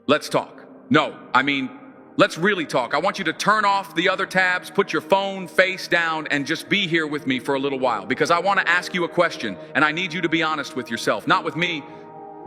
let's talk. No, I mean, let's really talk. I want you to turn off the other tabs, put your phone face down, and just be here with me for a little while, because I want to ask you a question, and I need you to be honest with yourself. Not with me,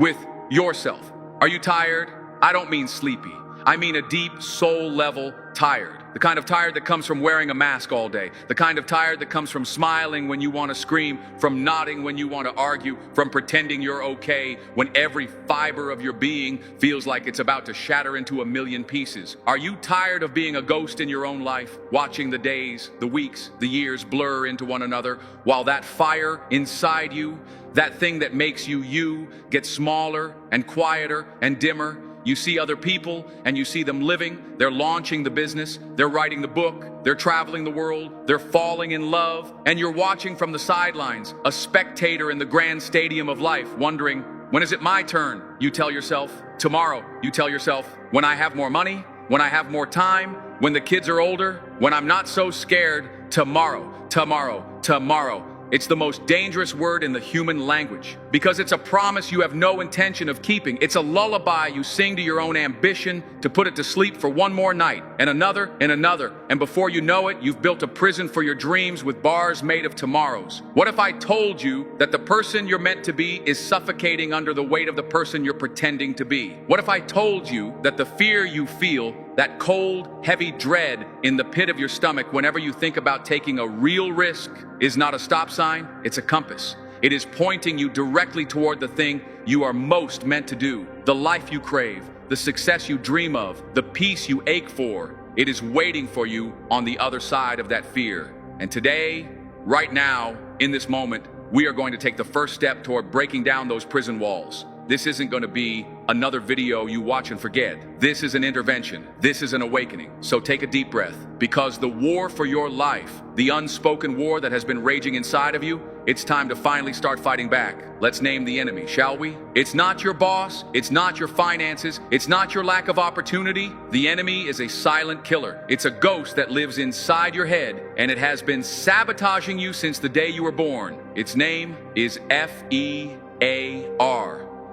with yourself. Are you tired? I don't mean sleepy. I mean a deep, soul-level tired. The kind of tired that comes from wearing a mask all day. The kind of tired that comes from smiling when you want to scream, from nodding when you want to argue, from pretending you're okay when every fiber of your being feels like it's about to shatter into a million pieces. Are you tired of being a ghost in your own life, watching the days, the weeks, the years blur into one another, while that fire inside you, that thing that makes you you, gets smaller and quieter and dimmer? You see other people and you see them living, they're launching the business, they're writing the book, they're traveling the world, they're falling in love, and you're watching from the sidelines, a spectator in the grand stadium of life, wondering, when is it my turn? You tell yourself. Tomorrow, you tell yourself. When I have more money, when I have more time, when the kids are older, when I'm not so scared, tomorrow, tomorrow, tomorrow. It's the most dangerous word in the human language because it's a promise you have no intention of keeping. It's a lullaby you sing to your own ambition to put it to sleep for one more night and another and another. And before you know it, you've built a prison for your dreams with bars made of tomorrows. What if I told you that the person you're meant to be is suffocating under the weight of the person you're pretending to be? What if I told you that the fear you feel, that cold, heavy dread in the pit of your stomach whenever you think about taking a real risk, is not a stop sign, it's a compass. It is pointing you directly toward the thing you are most meant to do, the life you crave, the success you dream of, the peace you ache for. It is waiting for you on the other side of that fear. And today, right now, in this moment, we are going to take the first step toward breaking down those prison walls. This isn't going to be another video you watch and forget. This is an intervention. This is an awakening. So take a deep breath, because the war for your life, the unspoken war that has been raging inside of you, it's time to finally start fighting back. Let's name the enemy, shall we? It's not your boss. It's not your finances. It's not your lack of opportunity. The enemy is a silent killer. It's a ghost that lives inside your head, and it has been sabotaging you since the day you were born. Its name is FEAR.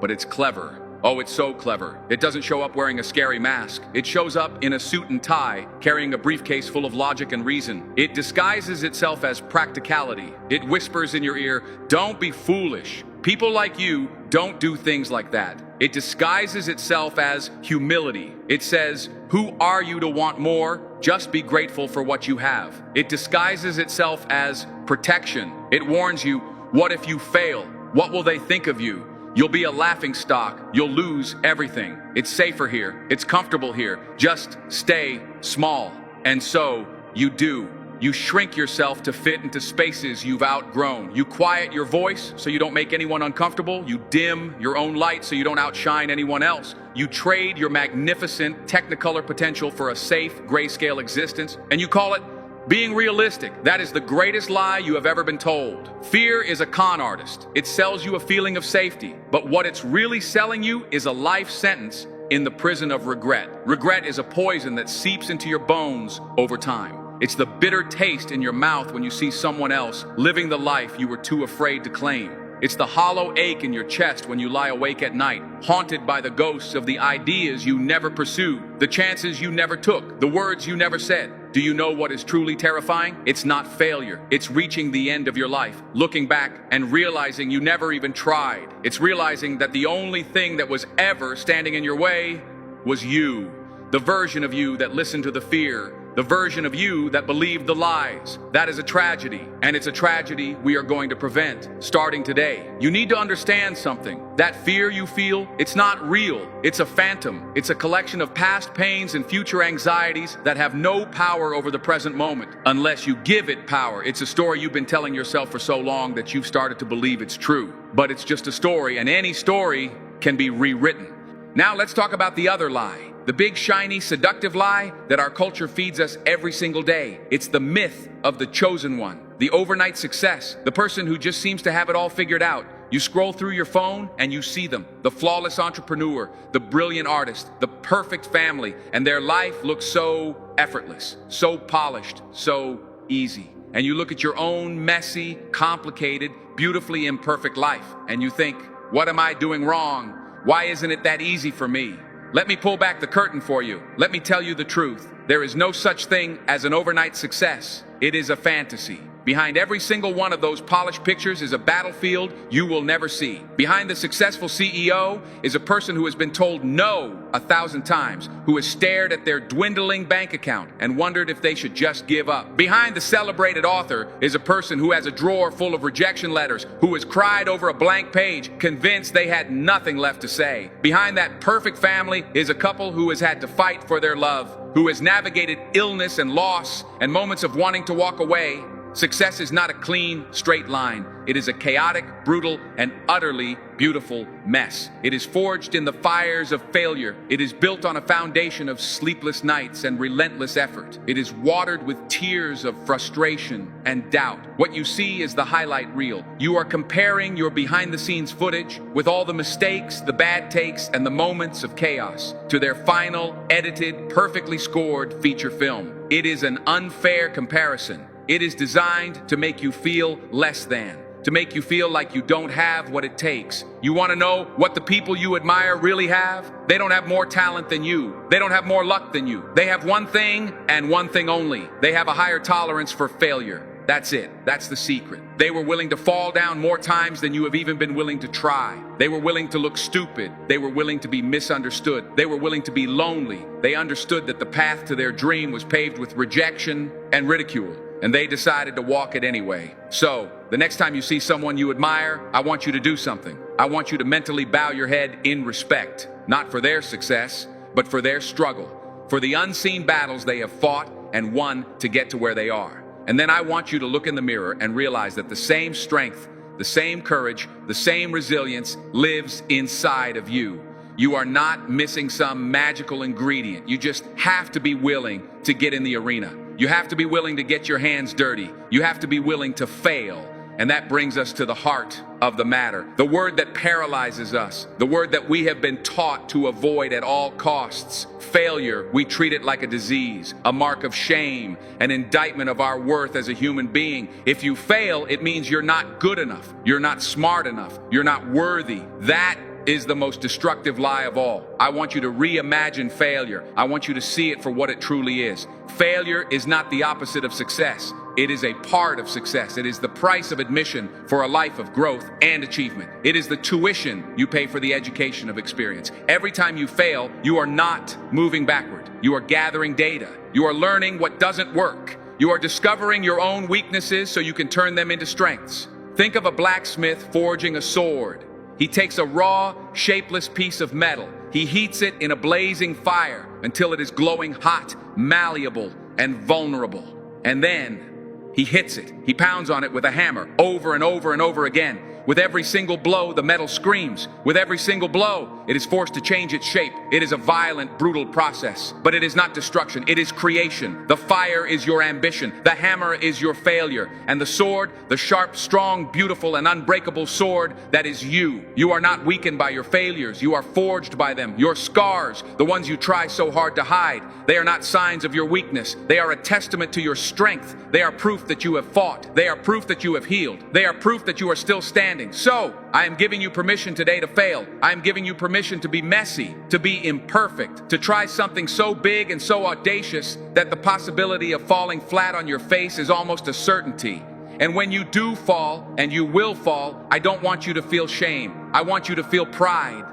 But it's clever. Oh, it's so clever. It doesn't show up wearing a scary mask. It shows up in a suit and tie, carrying a briefcase full of logic and reason. It disguises itself as practicality. It whispers in your ear, don't be foolish. People like you don't do things like that. It disguises itself as humility. It says, who are you to want more? Just be grateful for what you have. It disguises itself as protection. It warns you, what if you fail? What will they think of you? You'll be a laughing stock. You'll lose everything. It's safer here. It's comfortable here. Just stay small. And so you do. You shrink yourself to fit into spaces you've outgrown. You quiet your voice so you don't make anyone uncomfortable. You dim your own light so you don't outshine anyone else. You trade your magnificent Technicolor potential for a safe grayscale existence, and you call it being realistic. That is the greatest lie you have ever been told. Fear is a con artist. It sells you a feeling of safety, but what it's really selling you is a life sentence in the prison of regret. Regret is a poison that seeps into your bones over time. It's the bitter taste in your mouth when you see someone else living the life you were too afraid to claim. It's the hollow ache in your chest when you lie awake at night, haunted by the ghosts of the ideas you never pursued, the chances you never took, the words you never said. Do you know what is truly terrifying? It's not failure. It's reaching the end of your life, looking back and realizing you never even tried. It's realizing that the only thing that was ever standing in your way was you, the version of you that listened to the fear, the version of you that believed the lies. That is a tragedy, and it's a tragedy we are going to prevent, starting today. You need to understand something. That fear you feel, it's not real. It's a phantom. It's a collection of past pains and future anxieties that have no power over the present moment, unless you give it power. It's a story you've been telling yourself for so long that you've started to believe it's true. But it's just a story, and any story can be rewritten. Now let's talk about the other lie. The big, shiny, seductive lie that our culture feeds us every single day. It's the myth of the chosen one, the overnight success, the person who just seems to have it all figured out. You scroll through your phone and you see them, the flawless entrepreneur, the brilliant artist, the perfect family, and their life looks so effortless, so polished, so easy. And you look at your own messy, complicated, beautifully imperfect life, and you think, what am I doing wrong? Why isn't it that easy for me? Let me pull back the curtain for you. Let me tell you the truth. There is no such thing as an overnight success. It is a fantasy. Behind every single one of those polished pictures is a battlefield you will never see. Behind the successful CEO is a person who has been told no 1,000 times, who has stared at their dwindling bank account and wondered if they should just give up. Behind the celebrated author is a person who has a drawer full of rejection letters, who has cried over a blank page, convinced they had nothing left to say. Behind that perfect family is a couple who has had to fight for their love, who has navigated illness and loss and moments of wanting to walk away. Success is not a clean, straight line. It is a chaotic, brutal, and utterly beautiful mess. It is forged in the fires of failure. It is built on a foundation of sleepless nights and relentless effort. It is watered with tears of frustration and doubt. What you see is the highlight reel. You are comparing your behind-the-scenes footage with all the mistakes, the bad takes, and the moments of chaos to their final, edited, perfectly scored feature film. It is an unfair comparison. It is designed to make you feel less than, to make you feel like you don't have what it takes. You want to know what the people you admire really have? They don't have more talent than you. They don't have more luck than you. They have one thing and one thing only. They have a higher tolerance for failure. That's it. That's the secret. They were willing to fall down more times than you have even been willing to try. They were willing to look stupid. They were willing to be misunderstood. They were willing to be lonely. They understood that the path to their dream was paved with rejection and ridicule, and they decided to walk it anyway. So, the next time you see someone you admire, I want you to do something. I want you to mentally bow your head in respect, not for their success, but for their struggle, for the unseen battles they have fought and won to get to where they are. And then I want you to look in the mirror and realize that the same strength, the same courage, the same resilience lives inside of you. You are not missing some magical ingredient. You just have to be willing to get in the arena. You have to be willing to get your hands dirty. You have to be willing to fail. And that brings us to the heart of the matter. The word that paralyzes us. The word that we have been taught to avoid at all costs. Failure. We treat it like a disease, a mark of shame, an indictment of our worth as a human being. If you fail, it means you're not good enough. You're not smart enough. You're not worthy. That is the most destructive lie of all. I want you to reimagine failure. I want you to see it for what it truly is. Failure is not the opposite of success. It is a part of success. It is the price of admission for a life of growth and achievement. It is the tuition you pay for the education of experience. Every time you fail, you are not moving backward. You are gathering data. You are learning what doesn't work. You are discovering your own weaknesses so you can turn them into strengths. Think of a blacksmith forging a sword. He takes a raw, shapeless piece of metal. He heats it in a blazing fire until it is glowing hot, malleable, and vulnerable. And then he hits it. He pounds on it with a hammer over and over and over again. With every single blow, the metal screams. With every single blow, it is forced to change its shape. It is a violent, brutal process. But it is not destruction. It is creation. The fire is your ambition. The hammer is your failure. And the sword, the sharp, strong, beautiful, and unbreakable sword, that is you. You are not weakened by your failures. You are forged by them. Your scars, the ones you try so hard to hide, they are not signs of your weakness. They are a testament to your strength. They are proof that you have fought. They are proof that you have healed. They are proof that you are still standing. So, I am giving you permission today to fail. I am giving you permission to be messy, to be imperfect, to try something so big and so audacious that the possibility of falling flat on your face is almost a certainty. And when you do fall, and you will fall, I don't want you to feel shame. I want you to feel pride.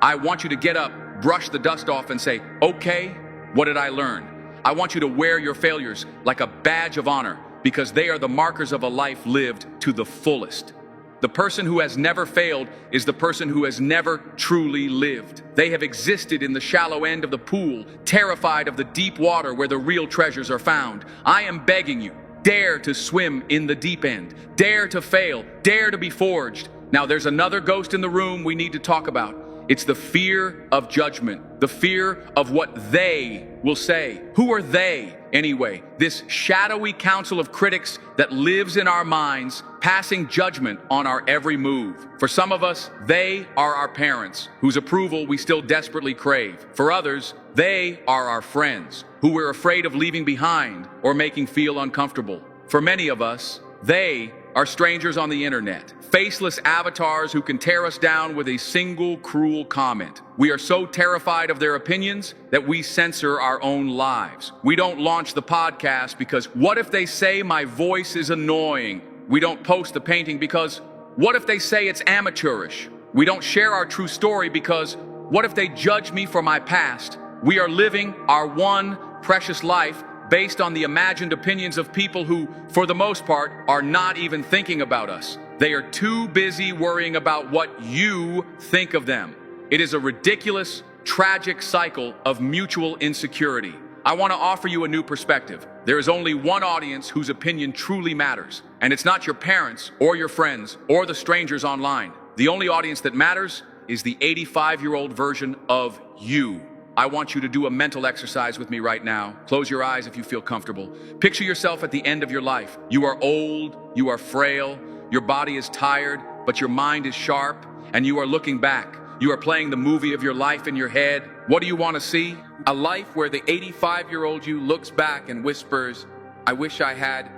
I want you to get up, brush the dust off, and say, okay, what did I learn? I want you to wear your failures like a badge of honor, because they are the markers of a life lived to the fullest. The person who has never failed is the person who has never truly lived. They have existed in the shallow end of the pool, terrified of the deep water where the real treasures are found. I am begging you, dare to swim in the deep end. Dare to fail. Dare to be forged. Now, there's another ghost in the room we need to talk about. It's the fear of judgment, the fear of what they will say. Who are they, anyway? This shadowy council of critics that lives in our minds, passing judgment on our every move. For some of us, they are our parents, whose approval we still desperately crave. For others, they are our friends, who we're afraid of leaving behind or making feel uncomfortable. For many of us, they are strangers on the internet, faceless avatars who can tear us down with a single cruel comment. We are so terrified of their opinions that we censor our own lives. We don't launch the podcast because what if they say my voice is annoying? We don't post the painting because what if they say it's amateurish? We don't share our true story because what if they judge me for my past? We are living our one precious life based on the imagined opinions of people who, for the most part, are not even thinking about us. They are too busy worrying about what you think of them. It is a ridiculous, tragic cycle of mutual insecurity. I want to offer you a new perspective. There is only one audience whose opinion truly matters, and it's not your parents or your friends or the strangers online. The only audience that matters is the 85-year-old version of you. I want you to do a mental exercise with me right now. Close your eyes if you feel comfortable. Picture yourself at the end of your life. You are old, you are frail, your body is tired, but your mind is sharp, and you are looking back. You are playing the movie of your life in your head. What do you want to see? A life where the 85-year-old you looks back and whispers, "I wish I had."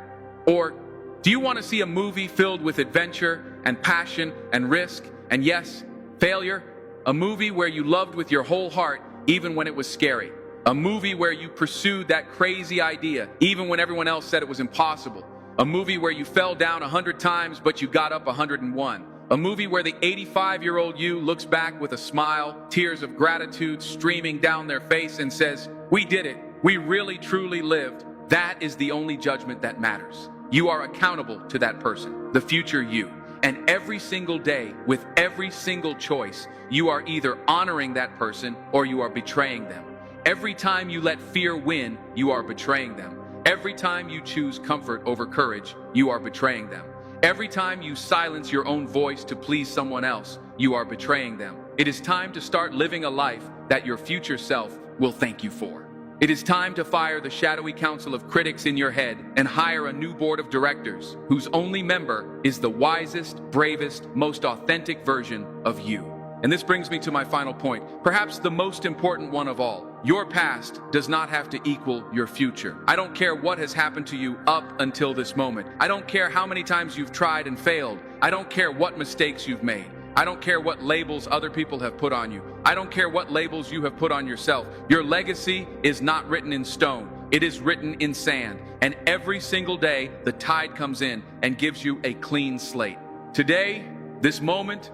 Or do you want to see a movie filled with adventure and passion and risk and, yes, failure? A movie where you loved with your whole heart even when it was scary. A movie where you pursued that crazy idea even when everyone else said it was impossible. A movie where you fell down 100 times but you got up 101. A movie where the 85-year-old you looks back with a smile, tears of gratitude streaming down their face and says, "We did it. We really truly lived." That is the only judgment that matters. You are accountable to that person, the future you. And every single day, with every single choice, you are either honoring that person or you are betraying them. Every time you let fear win, you are betraying them. Every time you choose comfort over courage, you are betraying them. Every time you silence your own voice to please someone else, you are betraying them. It is time to start living a life that your future self will thank you for. It is time to fire the shadowy council of critics in your head and hire a new board of directors whose only member is the wisest, bravest, most authentic version of you. And this brings me to my final point, perhaps the most important one of all. Your past does not have to equal your future. I don't care what has happened to you up until this moment. I don't care how many times you've tried and failed. I don't care what mistakes you've made. I don't care what labels other people have put on you. I don't care what labels you have put on yourself. Your legacy is not written in stone. It is written in sand. And every single day, the tide comes in and gives you a clean slate. Today, this moment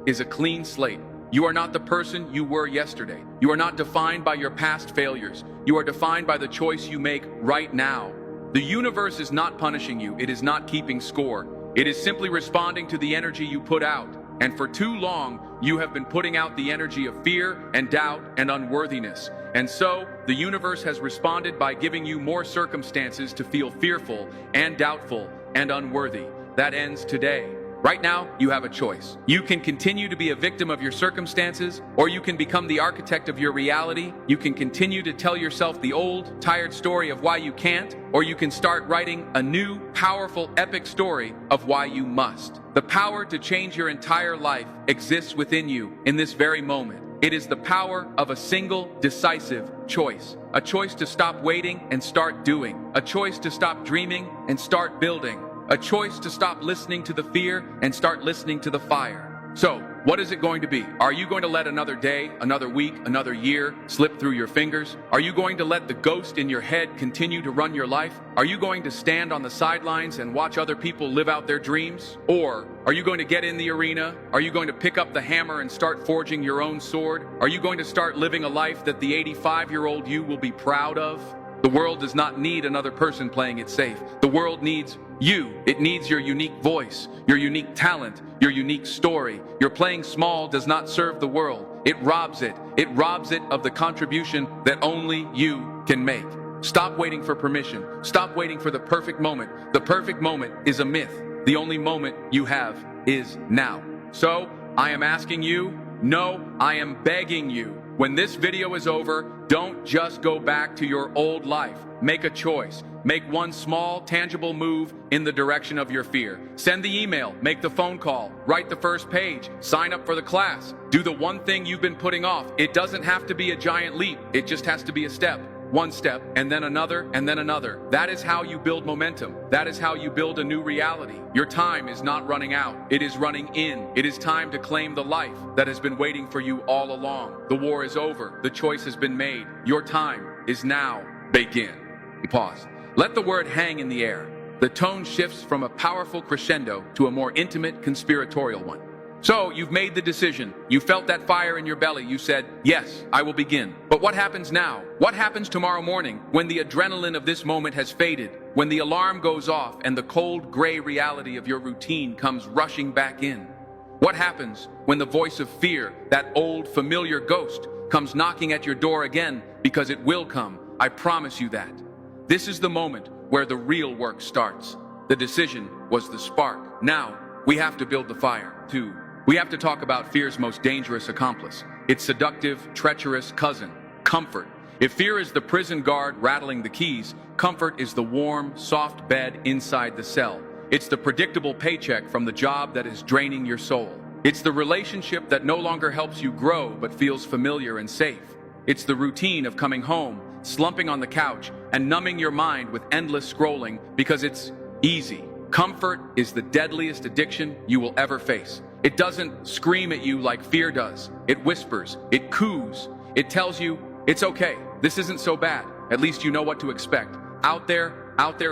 is a clean slate. You are not the person you were yesterday. You are not defined by your past failures. You are defined by the choice you make right now. The universe is not punishing you. It is not keeping score. It is simply responding to the energy you put out. And for too long, you have been putting out the energy of fear and doubt and unworthiness. And so, the universe has responded by giving you more circumstances to feel fearful and doubtful and unworthy. That ends today. Right now, you have a choice. You can continue to be a victim of your circumstances, or you can become the architect of your reality. You can continue to tell yourself the old, tired story of why you can't, or you can start writing a new, powerful, epic story of why you must. The power to change your entire life exists within you in this very moment. It is the power of a single, decisive choice. A choice to stop waiting and start doing. A choice to stop dreaming and start building. A choice to stop listening to the fear and start listening to the fire. So, what is it going to be? Are you going to let another day, another week, another year slip through your fingers? Are you going to let the ghost in your head continue to run your life? Are you going to stand on the sidelines and watch other people live out their dreams? Or are you going to get in the arena? Are you going to pick up the hammer and start forging your own sword? Are you going to start living a life that the 85-year-old you will be proud of? The world does not need another person playing it safe. The world needs you. It needs your unique voice, your unique talent, your unique story. Your playing small does not serve the world. It robs it. It robs it of the contribution that only you can make. Stop waiting for permission. Stop waiting for the perfect moment. The perfect moment is a myth. The only moment you have is now. So, I am asking you, no, I am begging you, when this video is over, don't just go back to your old life. Make a choice. Make one small, tangible move in the direction of your fear. Send the email, make the phone call, write the first page, sign up for the class. Do the one thing you've been putting off. It doesn't have to be a giant leap. It just has to be a step. one step, and then another, and then another. That is how you build momentum. That is how you build a new reality. Your time is not running out. It is running in. It is time to claim the life that has been waiting for you all along. The war is over. The choice has been made. Your time is now. Begin. Pause. Let the word hang in the air. The tone shifts from a powerful crescendo to a more intimate, conspiratorial one. So, you've made the decision. You felt that fire in your belly. You said, yes, I will begin. But what happens now? What happens tomorrow morning when the adrenaline of this moment has faded? When the alarm goes off and the cold, gray reality of your routine comes rushing back in? What happens when the voice of fear, that old, familiar ghost, comes knocking at your door again? Because it will come. I promise you that. This is the moment where the real work starts. The decision was the spark. Now, we have to build the fire, too. We have to talk about fear's most dangerous accomplice, its seductive, treacherous cousin, comfort. If fear is the prison guard rattling the keys, comfort is the warm, soft bed inside the cell. It's the predictable paycheck from the job that is draining your soul. It's the relationship that no longer helps you grow but feels familiar and safe. It's the routine of coming home, slumping on the couch, and numbing your mind with endless scrolling because it's easy. Comfort is the deadliest addiction you will ever face. It doesn't scream at you like fear does. It whispers, it coos, it tells you, it's okay, this isn't so bad. At least you know what to expect. Out there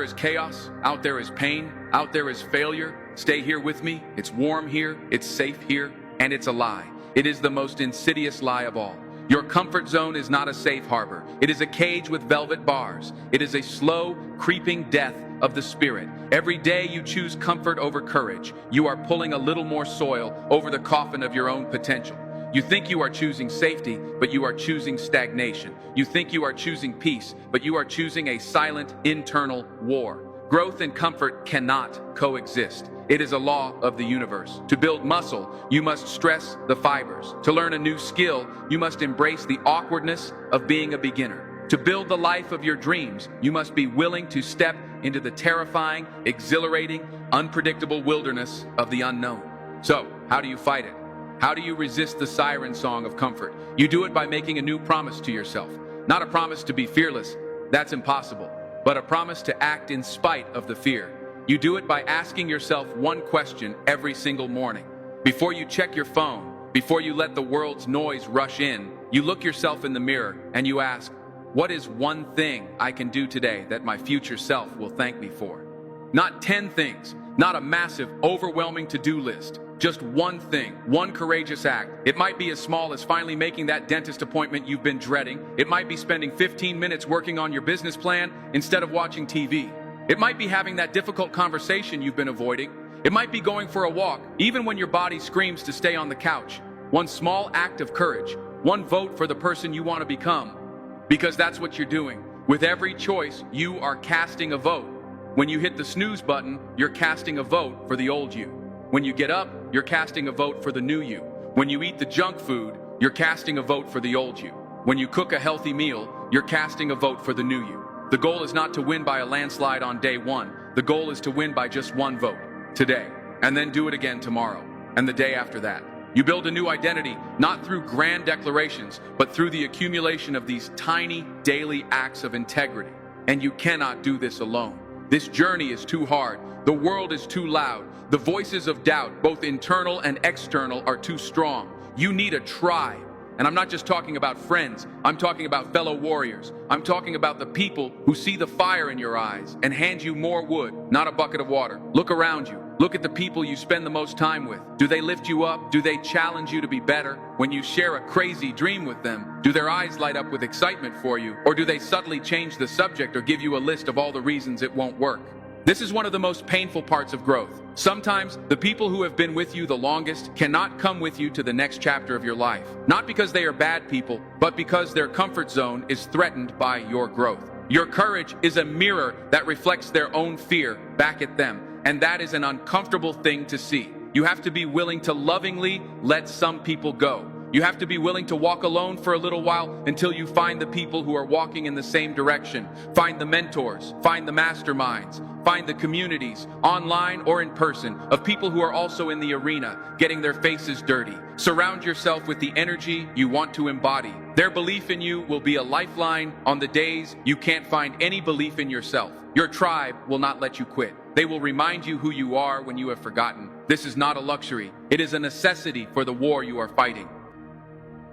is chaos, out there is pain, out there is failure. Stay here with me, it's warm here, it's safe here, and it's a lie. It is the most insidious lie of all. Your comfort zone is not a safe harbor. It is a cage with velvet bars. It is a slow, creeping death of the spirit. Every day you choose comfort over courage, you are pulling a little more soil over the coffin of your own potential. You think you are choosing safety, but you are choosing stagnation. You think you are choosing peace, but you are choosing a silent, internal war. Growth and comfort cannot coexist. It is a law of the universe. To build muscle, you must stress the fibers. To learn a new skill, you must embrace the awkwardness of being a beginner. To build the life of your dreams, you must be willing to step into the terrifying, exhilarating, unpredictable wilderness of the unknown. So, how do you fight it? How do you resist the siren song of comfort? You do it by making a new promise to yourself. Not a promise to be fearless, that's impossible, but a promise to act in spite of the fear. You do it by asking yourself one question every single morning. Before you check your phone, before you let the world's noise rush in, you look yourself in the mirror and you ask, what is one thing I can do today that my future self will thank me for? Not 10 things, not a massive, overwhelming to-do list. Just one thing, one courageous act. It might be as small as finally making that dentist appointment you've been dreading. It might be spending 15 minutes working on your business plan instead of watching TV. It might be having that difficult conversation you've been avoiding. It might be going for a walk, even when your body screams to stay on the couch. One small act of courage, one vote for the person you want to become. Because that's what you're doing. With every choice, you are casting a vote. When you hit the snooze button, you're casting a vote for the old you. When you get up, you're casting a vote for the new you. When you eat the junk food, you're casting a vote for the old you. When you cook a healthy meal, you're casting a vote for the new you. The goal is not to win by a landslide on day one. The goal is to win by just one vote, today, and then do it again tomorrow, and the day after that. You build a new identity, not through grand declarations, but through the accumulation of these tiny, daily acts of integrity. And you cannot do this alone. This journey is too hard. The world is too loud. The voices of doubt, both internal and external, are too strong. You need a tribe. And I'm not just talking about friends, I'm talking about fellow warriors. I'm talking about the people who see the fire in your eyes and hand you more wood, not a bucket of water. Look around you. Look at the people you spend the most time with. Do they lift you up? Do they challenge you to be better? When you share a crazy dream with them, do their eyes light up with excitement for you? Or do they subtly change the subject or give you a list of all the reasons it won't work? This is one of the most painful parts of growth. Sometimes, the people who have been with you the longest cannot come with you to the next chapter of your life. Not because they are bad people, but because their comfort zone is threatened by your growth. Your courage is a mirror that reflects their own fear back at them, and that is an uncomfortable thing to see. You have to be willing to lovingly let some people go. You have to be willing to walk alone for a little while until you find the people who are walking in the same direction. Find the mentors, find the masterminds, find the communities, online or in person, of people who are also in the arena, getting their faces dirty. Surround yourself with the energy you want to embody. Their belief in you will be a lifeline on the days you can't find any belief in yourself. Your tribe will not let you quit. They will remind you who you are when you have forgotten. This is not a luxury. It is a necessity for the war you are fighting.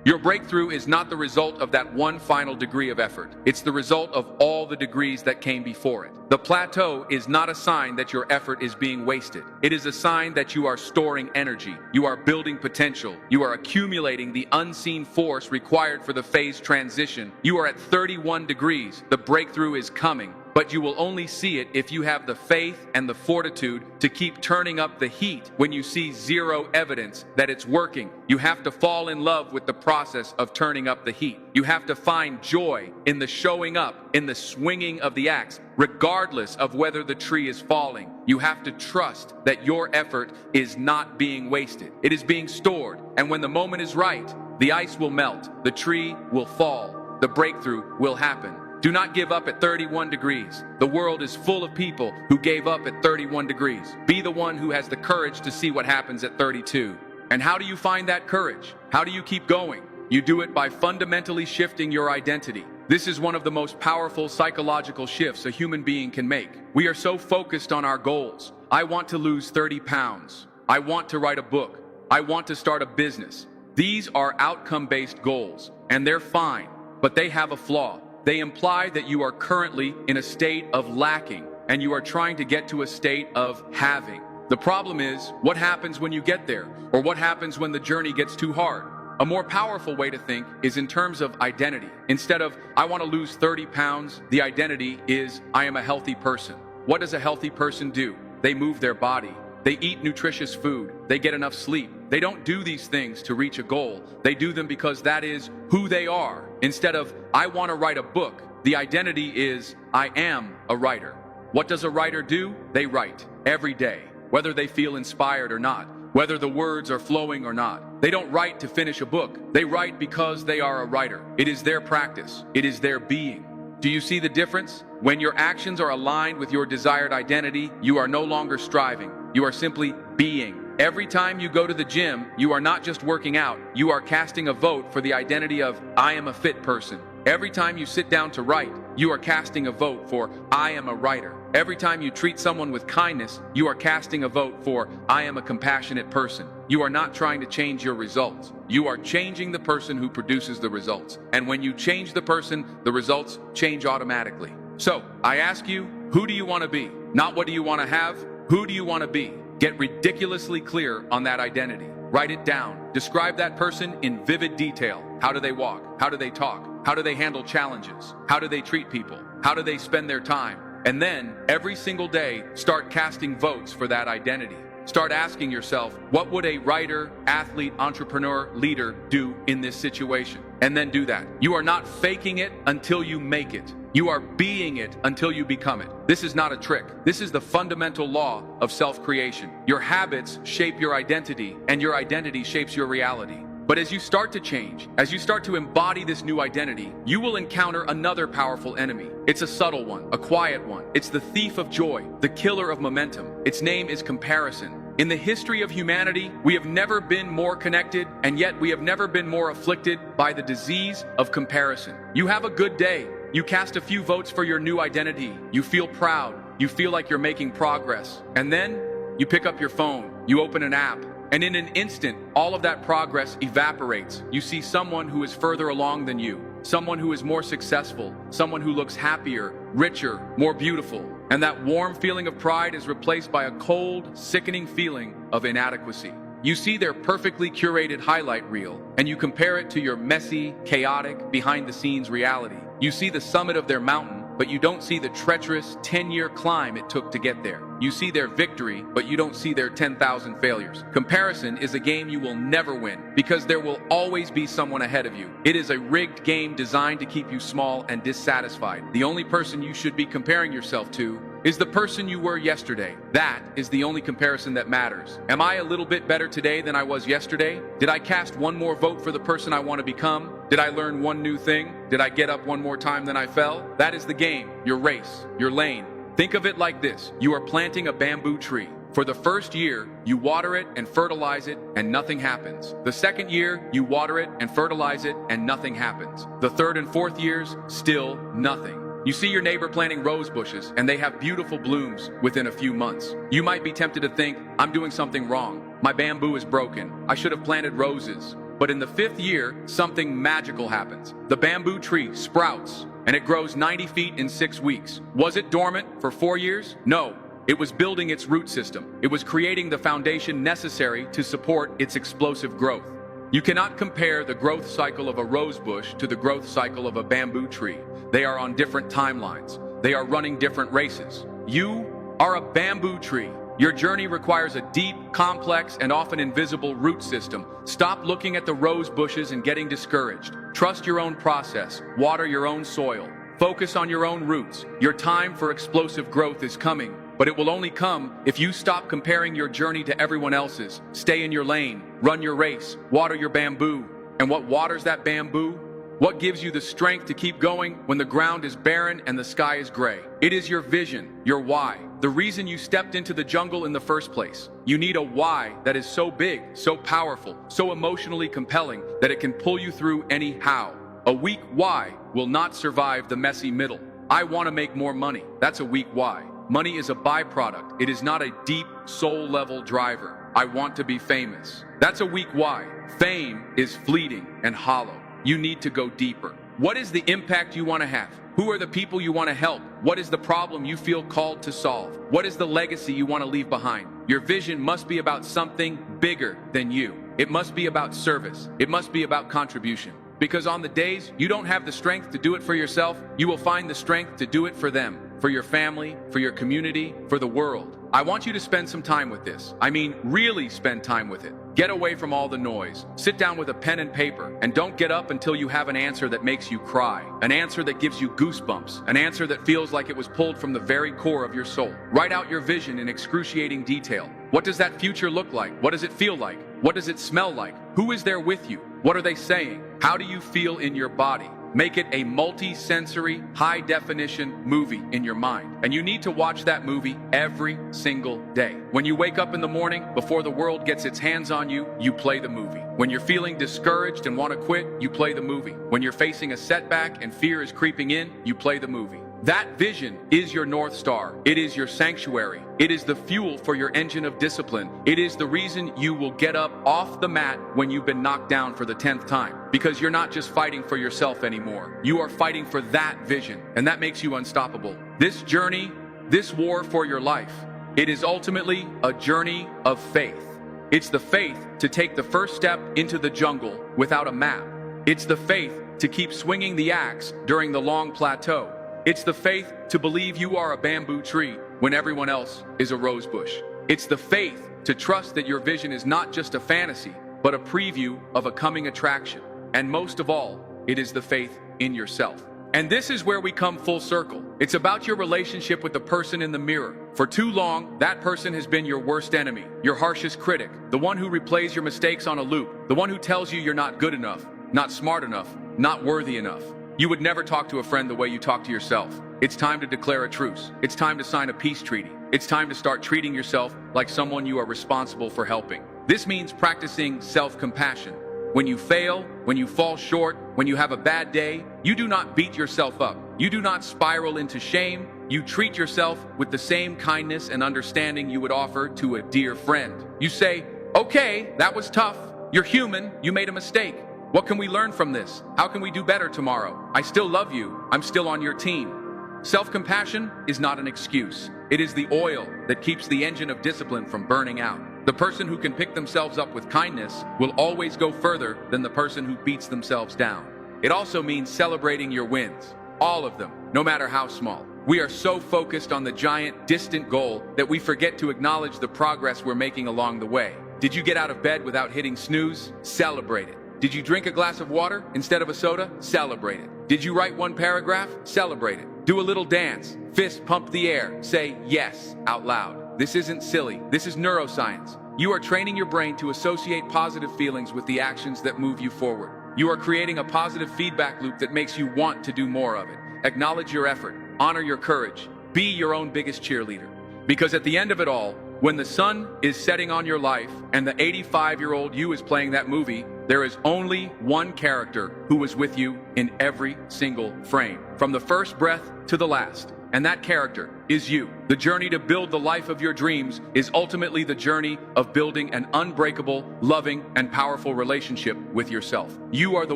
Your breakthrough is not the result of that one final degree of effort. It's the result of all the degrees that came before it. The plateau is not a sign that your effort is being wasted. It is a sign that you are storing energy. You are building potential. You are accumulating the unseen force required for the phase transition. You are at 31 degrees. The breakthrough is coming. But you will only see it if you have the faith and the fortitude to keep turning up the heat when you see zero evidence that it's working. You have to fall in love with the process of turning up the heat. You have to find joy in the showing up, in the swinging of the axe, regardless of whether the tree is falling. You have to trust that your effort is not being wasted. It is being stored, and when the moment is right, the ice will melt, the tree will fall, the breakthrough will happen. Do not give up at 31 degrees. The world is full of people who gave up at 31 degrees. Be the one who has the courage to see what happens at 32. And how do you find that courage? How do you keep going? You do it by fundamentally shifting your identity. This is one of the most powerful psychological shifts a human being can make. We are so focused on our goals. I want to lose 30 pounds. I want to write a book. I want to start a business. These are outcome-based goals, and they're fine, but they have a flaw. They imply that you are currently in a state of lacking, and you are trying to get to a state of having. The problem is, what happens when you get there? Or what happens when the journey gets too hard? A more powerful way to think is in terms of identity. Instead of, I want to lose 30 pounds, the identity is, I am a healthy person. What does a healthy person do? They move their body. They eat nutritious food. They get enough sleep. They don't do these things to reach a goal. They do them because that is who they are. Instead of, I want to write a book, the identity is, I am a writer. What does a writer do? They write every day, whether they feel inspired or not, whether the words are flowing or not. They don't write to finish a book. They write because they are a writer. It is their practice. It is their being. Do you see the difference? When your actions are aligned with your desired identity, you are no longer striving. You are simply being. Every time you go to the gym, you are not just working out, you are casting a vote for the identity of, I am a fit person. Every time you sit down to write, you are casting a vote for, I am a writer. Every time you treat someone with kindness, you are casting a vote for, I am a compassionate person. You are not trying to change your results. You are changing the person who produces the results. And when you change the person, the results change automatically. So, I ask you, who do you want to be? Not what do you want to have? Who do you want to be? Get ridiculously clear on that identity. Write it down. Describe that person in vivid detail. How do they walk? How do they talk? How do they handle challenges? How do they treat people? How do they spend their time? And then, every single day, start casting votes for that identity. Start asking yourself, what would a writer, athlete, entrepreneur, leader do in this situation? And then do that. You are not faking it until you make it. You are being it until you become it. This is not a trick. This is the fundamental law of self-creation. Your habits shape your identity, and your identity shapes your reality. But as you start to change, as you start to embody this new identity, you will encounter another powerful enemy. It's a subtle one, a quiet one. It's the thief of joy, the killer of momentum. Its name is comparison. In the history of humanity, we have never been more connected, and yet we have never been more afflicted by the disease of comparison. You have a good day. You cast a few votes for your new identity. You feel proud. You feel like you're making progress. And then you pick up your phone. You open an app. And in an instant, all of that progress evaporates. You see someone who is further along than you, someone who is more successful, someone who looks happier, richer, more beautiful. And that warm feeling of pride is replaced by a cold, sickening feeling of inadequacy. You see their perfectly curated highlight reel, and you compare it to your messy, chaotic, behind-the-scenes reality. You see the summit of their mountain, but you don't see the treacherous 10-year climb it took to get there. You see their victory, but you don't see their 10,000 failures. Comparison is a game you will never win, because there will always be someone ahead of you. It is a rigged game designed to keep you small and dissatisfied. The only person you should be comparing yourself to is the person you were yesterday. That is the only comparison that matters. Am I a little bit better today than I was yesterday? Did I cast one more vote for the person I want to become? Did I learn one new thing? Did I get up one more time than I fell? That is the game, your race, your lane. Think of it like this. You are planting a bamboo tree. For the first year, you water it and fertilize it, and nothing happens. The second year, you water it and fertilize it, and nothing happens. The third and fourth years, still nothing. You see your neighbor planting rose bushes, and they have beautiful blooms within a few months. You might be tempted to think, I'm doing something wrong. My bamboo is broken. I should have planted roses. But in the fifth year, something magical happens. The bamboo tree sprouts, and it grows 90 feet in 6 weeks. Was it dormant for 4 years? No. It was building its root system. It was creating the foundation necessary to support its explosive growth. You cannot compare the growth cycle of a rose bush to the growth cycle of a bamboo tree. They are on different timelines. They are running different races. You are a bamboo tree. Your journey requires a deep, complex, and often invisible root system. Stop looking at the rose bushes and getting discouraged. Trust your own process. Water your own soil. Focus on your own roots. Your time for explosive growth is coming, but it will only come if you stop comparing your journey to everyone else's. Stay in your lane. Run your race. Water your bamboo. And what waters that bamboo? What gives you the strength to keep going when the ground is barren and the sky is gray? It is your vision, your why, the reason you stepped into the jungle in the first place. You need a why that is so big, so powerful, so emotionally compelling that it can pull you through any how. A weak why will not survive the messy middle. I want to make more money. That's a weak why. Money is a byproduct. It is not a deep, soul-level driver. I want to be famous. That's a weak why. Fame is fleeting and hollow. You need to go deeper. What is the impact you want to have? Who are the people you want to help? What is the problem you feel called to solve? What is the legacy you want to leave behind? Your vision must be about something bigger than you. It must be about service. It must be about contribution. Because on the days you don't have the strength to do it for yourself, you will find the strength to do it for them, for your family, for your community, for the world. I want you to spend some time with this. I mean, really spend time with it. Get away from all the noise. Sit down with a pen and paper, and don't get up until you have an answer that makes you cry. An answer that gives you goosebumps. An answer that feels like it was pulled from the very core of your soul. Write out your vision in excruciating detail. What does that future look like? What does it feel like? What does it smell like? Who is there with you? What are they saying? How do you feel in your body? Make it a multi-sensory, high-definition movie in your mind. And you need to watch that movie every single day. When you wake up in the morning, before the world gets its hands on you, you play the movie. When you're feeling discouraged and want to quit, you play the movie. When you're facing a setback and fear is creeping in, you play the movie. That vision is your North Star. It is your sanctuary. It is the fuel for your engine of discipline. It is the reason you will get up off the mat when you've been knocked down for the 10th time. Because you're not just fighting for yourself anymore. You are fighting for that vision, and that makes you unstoppable. This journey, this war for your life, it is ultimately a journey of faith. It's the faith to take the first step into the jungle without a map. It's the faith to keep swinging the axe during the long plateau. It's the faith to believe you are a bamboo tree when everyone else is a rose bush. It's the faith to trust that your vision is not just a fantasy, but a preview of a coming attraction. And most of all, it is the faith in yourself. And this is where we come full circle. It's about your relationship with the person in the mirror. For too long, that person has been your worst enemy, your harshest critic, the one who replays your mistakes on a loop, the one who tells you you're not good enough, not smart enough, not worthy enough. You would never talk to a friend the way you talk to yourself. It's time to declare a truce. It's time to sign a peace treaty. It's time to start treating yourself like someone you are responsible for helping. This means practicing self-compassion. When you fail, when you fall short, when you have a bad day, you do not beat yourself up. You do not spiral into shame. You treat yourself with the same kindness and understanding you would offer to a dear friend. You say, okay, that was tough. You're human. You made a mistake. What can we learn from this? How can we do better tomorrow? I still love you. I'm still on your team. Self-compassion is not an excuse. It is the oil that keeps the engine of discipline from burning out. The person who can pick themselves up with kindness will always go further than the person who beats themselves down. It also means celebrating your wins. All of them, no matter how small. We are so focused on the giant, distant goal that we forget to acknowledge the progress we're making along the way. Did you get out of bed without hitting snooze? Celebrate it. Did you drink a glass of water instead of a soda? Celebrate it. Did you write one paragraph? Celebrate it. Do a little dance, fist pump the air, say yes out loud. This isn't silly, this is neuroscience. You are training your brain to associate positive feelings with the actions that move you forward. You are creating a positive feedback loop that makes you want to do more of it. Acknowledge your effort, honor your courage, be your own biggest cheerleader. Because at the end of it all, when the sun is setting on your life and the 85-year-old you is playing that movie, there is only one character who was with you in every single frame, from the first breath to the last. And that character is you. The journey to build the life of your dreams is ultimately the journey of building an unbreakable, loving, and powerful relationship with yourself. You are the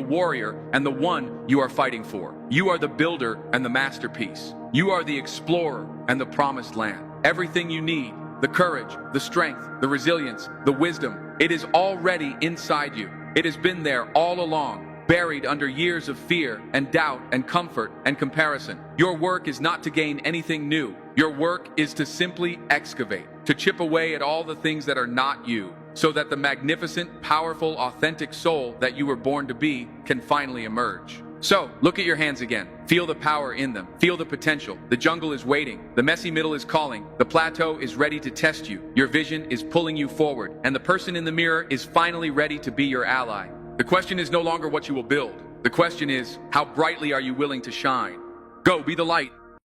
warrior and the one you are fighting for. You are the builder and the masterpiece. You are the explorer and the promised land. Everything you need, the courage, the strength, the resilience, the wisdom, it is already inside you. It has been there all along, buried under years of fear and doubt and comfort and comparison. Your work is not to gain anything new. Your work is to simply excavate, to chip away at all the things that are not you, so that the magnificent, powerful, authentic soul that you were born to be can finally emerge. So, look at your hands again. Feel the power in them. Feel the potential. The jungle is waiting. The messy middle is calling. The plateau is ready to test you. Your vision is pulling you forward. And the person in the mirror is finally ready to be your ally. The question is no longer what you will build. The question is, how brightly are you willing to shine? Go, be the light.